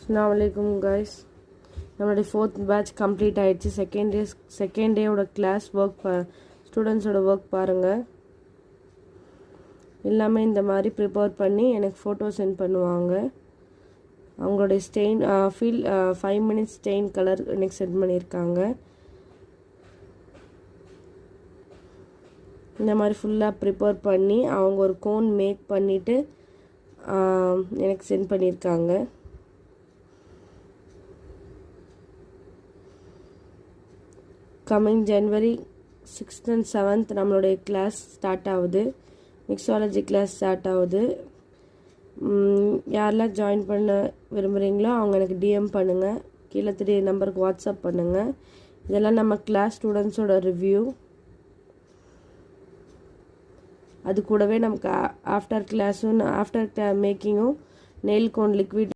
Assalamualaikum guys. நம்மளுடைய 4th batch complete ஆயிடுச்சு. Second டேயோட class work ஸ்டூடெண்ட்ஸோட work பாருங்கள். எல்லாமே இந்த மாதிரி ப்ரிப்பேர் பண்ணி எனக்கு ஃபோட்டோ சென்ட் பண்ணுவாங்க. அவங்களுடைய ஸ்டெயின் 5 minutes ஸ்டெயின் கலர் எனக்கு சென்ட் பண்ணியிருக்காங்க. இந்த மாதிரி ஃபுல்லாக ப்ரிப்பேர் பண்ணி அவங்க ஒரு கோன் மேக் பண்ணிவிட்டு எனக்கு சென்ட் பண்ணியிருக்காங்க. Coming January 6th and 7th நம்மளுடைய கிளாஸ் ஸ்டார்ட் ஆகுது. மிக்ஸாலஜி கிளாஸ் ஸ்டார்ட் ஆகுது. யாரெல்லாம் ஜாயின் பண்ண விரும்புகிறீங்களோ அவங்க எனக்கு டிஎம் பண்ணுங்கள். கீழே 3 நம்பருக்கு வாட்ஸ்அப் பண்ணுங்கள். இதெல்லாம் நம்ம கிளாஸ் ஸ்டூடெண்ட்ஸோட ரிவ்யூ. அது கூடவே நமக்கு ஆஃப்டர் கிளாஸும் ஆஃப்டர் மேக்கிங்கும் நெயில் கோன் லிக்விட்